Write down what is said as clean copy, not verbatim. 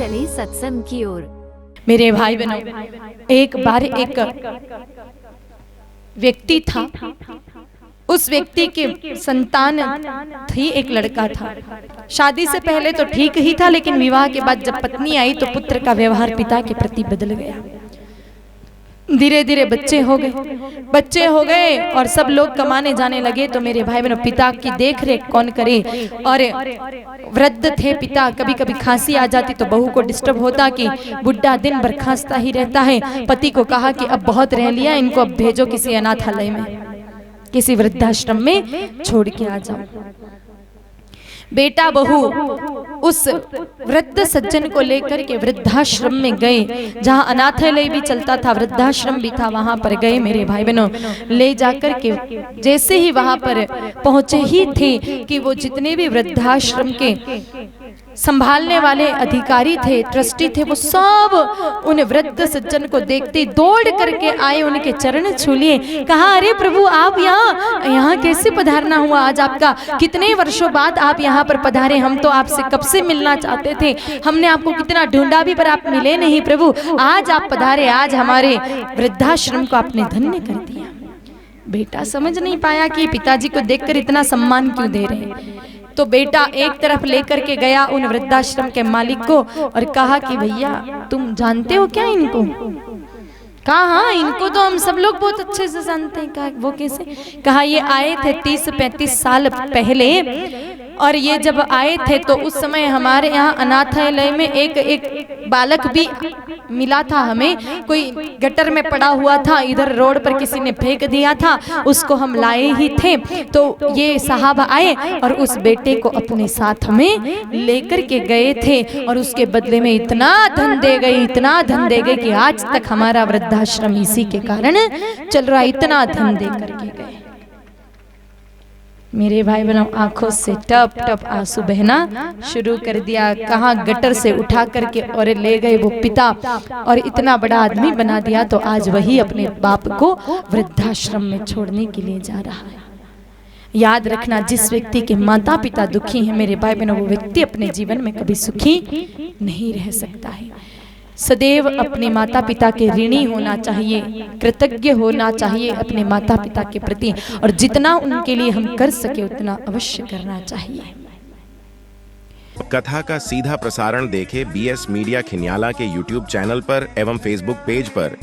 चले सत्संग की ओर। मेरे भाई बहनों, एक बार एक व्यक्ति था, उस व्यक्ति के संतान थी, एक लड़का था। शादी से पहले तो ठीक ही था, लेकिन विवाह के बाद जब पत्नी आई तो पुत्र का व्यवहार पिता के प्रति बदल गया। धीरे धीरे बच्चे हो गए और सब लोग कमाने जाने लगे। तो मेरे भाई बहनों, पिता की देख रेख कौन करे। और वृद्ध थे पिता, कभी कभी खांसी आ जाती तो बहू को डिस्टर्ब होता कि बुढ़ा दिन भर खांसता ही रहता है। पति को कहा कि अब बहुत रह लिया, इनको अब भेजो किसी अनाथालय में, किसी वृद्धाश्रम में छोड़ के आ जाओ। बेटा बहू उस वृद्ध सज्जन को लेकर के वृद्धाश्रम में गए, जहां अनाथालय भी चलता था, वृद्धाश्रम भी था, वहां पर गए। मेरे भाई बहनों, ले जाकर के जैसे ही वहां पर पहुंचे ही थे कि वो जितने भी वृद्धाश्रम के संभालने वाले अधिकारी थे, ट्रस्टी थे, वो सब उन वृद्ध सज्जन को देखते दौड़ करके आए, उनके चरण छू लिए, कहा अरे प्रभु आप यहाँ कैसे पधारना हुआ आज आपका, कितने वर्षों बाद आप यहाँ पर पधारे, हम तो आपसे कब से मिलना चाहते थे, हमने आपको कितना ढूंढा भी पर आप मिले नहीं प्रभु, आज आप पधारे, आज हमारे वृद्धाश्रम को आपने धन्य कर दिया। बेटा समझ नहीं पाया कि पिताजी को देखकर इतना सम्मान क्यों दे रहे हैं। तो बेटा एक तरफ लेकर के गया उन वृद्धाश्रम के मालिक को और कहा कि भैया तुम जानते हो क्या इनको? कहा हाँ, इनको तो हम सब लोग बहुत अच्छे से जानते हैं। कहा वो कैसे? कहा ये आए थे 30-35 साल पहले, और ये जब आए थे तो उस समय हमारे यहाँ अनाथालय में एक बालक भी मिला था हमें, कोई गटर में पड़ा हुआ था, इधर रोड पर किसी ने फेंक दिया था, उसको हम लाए ही थे। तो ये साहब आए और उस बेटे को अपने साथ में लेकर के गए थे, और उसके बदले में इतना धन दे गए, इतना धन दे गए कि आज तक हमारा वृद्धाश्रम इसी के कारण चल रहा, इतना धन दे करके गए। मेरे भाई बहनों, आंखों से टप टप आंसू बहना शुरू कर दिया। कहाँ गटर से उठा करके और ले गए वो पिता, और इतना बड़ा आदमी बना दिया, तो आज वही अपने बाप को वृद्धाश्रम में छोड़ने के लिए जा रहा है। याद रखना, जिस व्यक्ति के माता पिता दुखी हैं मेरे भाई बहनों, वो व्यक्ति अपने जीवन में कभी सुखी नहीं रह सकता है। सदैव अपने माता पिता के ऋणी होना चाहिए, कृतज्ञ होना चाहिए अपने माता पिता के प्रति, और जितना उनके लिए हम कर सके उतना अवश्य करना चाहिए। कथा का सीधा प्रसारण देखें BS मीडिया खिन्याला के YouTube चैनल पर एवं Facebook पेज पर।